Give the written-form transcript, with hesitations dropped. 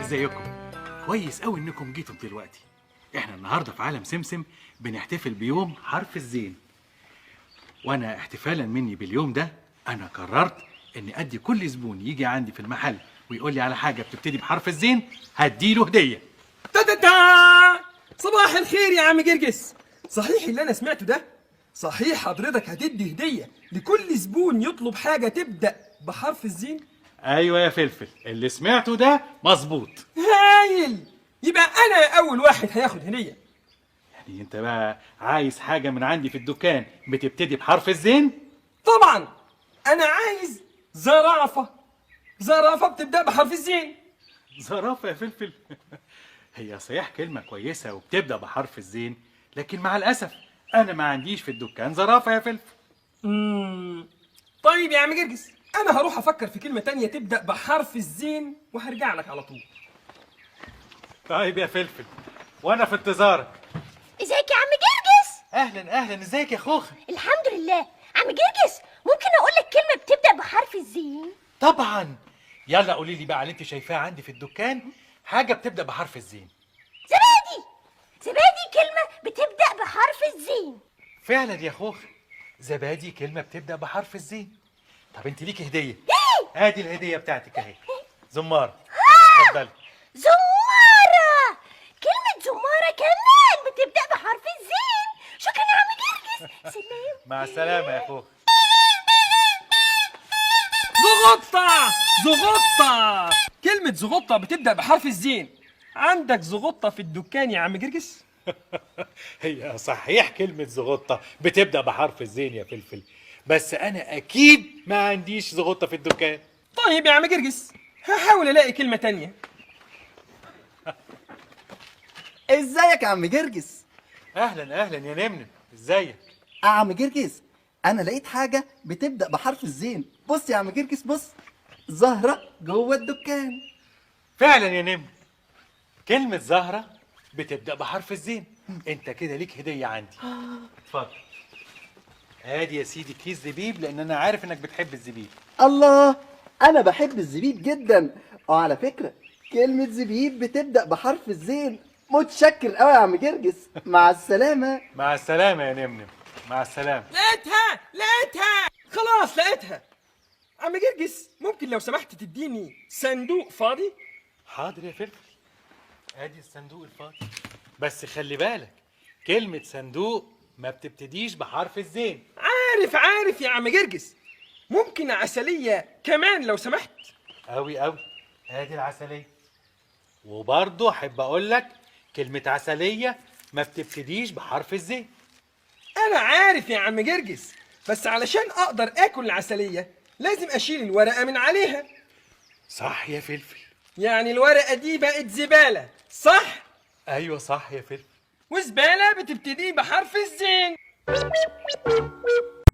ازيكم؟ كويس قوي انكم جيتوا دلوقتي. احنا النهارده في عالم سمسم بنحتفل بيوم حرف الزين، وانا احتفالا مني باليوم ده انا قررت اني ادي كل زبون يجي عندي في المحل ويقول لي على حاجه بتبتدي بحرف الزين هديله هديه. تا تا تا. صباح الخير يا عم جرجس، صحيح اللي انا سمعته ده؟ صحيح حضرتك هتدي هديه لكل زبون يطلب حاجه تبدا بحرف الزين؟ ايوه يا فلفل، اللي سمعته ده مظبوط. هايل، يبقى انا اول واحد هياخد هديه. يعني انت بقى عايز حاجه من عندي في الدكان بتبتدي بحرف الزين؟ طبعا انا عايز زرافه. زرافه بتبدا بحرف الزين. زرافه يا فلفل؟ هي صحيح كلمه كويسه وبتبدا بحرف الزين، لكن مع الاسف انا ما عنديش في الدكان زرافه يا فلفل. طيب يا عم جرجس، انا هروح افكر في كلمه تانية تبدا بحرف الزين وهرجع لك على طول. طيب يا فلفل، وانا في انتظارك. ازيك يا عم جرجس؟ اهلا اهلا، ازيك يا خوخه؟ الحمد لله. عم جرجس، ممكن اقول لك كلمه بتبدا بحرف الزين؟ طبعا. يلا قولي لي بقى اللي انت شايفاها عندي في الدكان حاجه بتبدا بحرف الزين. زبادي. زبادي كلمه بتبدا بحرف الزين. فعلا يا خوخه، زبادي كلمه بتبدا بحرف الزين. طب انت ليكي هديه. ادي الهديه بتاعتك اهي، زماره. اتفضلي. زماره. كلمه زماره كمان بتبدا بحرف الزين. شكرا يا عم جرجس. سلام. مع السلامه يا خوخه. زغطة. زغطة، كلمة زغطة بتبدأ بحرف الزين. عندك زغطة في الدكان يا عم جرجس؟ هي صحيح كلمه زغطه بتبدا بحرف الزين يا فلفل، بس انا اكيد ما عنديش زغطه في الدكان. طيب يا عم جرجس، هحاول الاقي كلمة تانية. ازيك يا عم جرجس؟ اهلا اهلا يا نمنم، ازيك؟ يا عم جرجس، انا لقيت حاجه بتبدا بحرف الزين. بص يا عم جرجس، بص، زهره جوه الدكان. فعلا يا نمر، كلمة زهرة بتبدأ بحرف الزين. انت كده ليك هدية عندي. اتفضل. ادي يا سيدي كيس زبيب، لان انا عارف انك بتحب الزبيب. الله، انا بحب الزبيب جدا. وعلى فكره كلمه زبيب بتبدا بحرف الزين. متشكر قوي يا عم جرجس، مع السلامه. مع السلامة يا نمنم، مع السلامة. لقيتها خلاص لقيتها. عم جرجس، ممكن لو سمحت تديني صندوق فاضي؟ حاضر يا فلفل، ادي الصندوق الفاضي، بس خلي بالك كلمة صندوق ما بتبتديش بحرف الزين. عارف يا عم جرجس. ممكن عسلية كمان لو سمحت؟ قوي قوي، ادي العسلية. وبرضه احب اقول لك كلمة عسلية ما بتبتديش بحرف الزين. انا عارف يا عم جرجس، بس علشان اقدر اكل العسلية لازم اشيل الورقة من عليها. صح يا فلفل. يعني الورقة دي بقت زبالة، صح؟ ايوه صح يا فلفل. وزبالة بتبتدي بحرف الزين.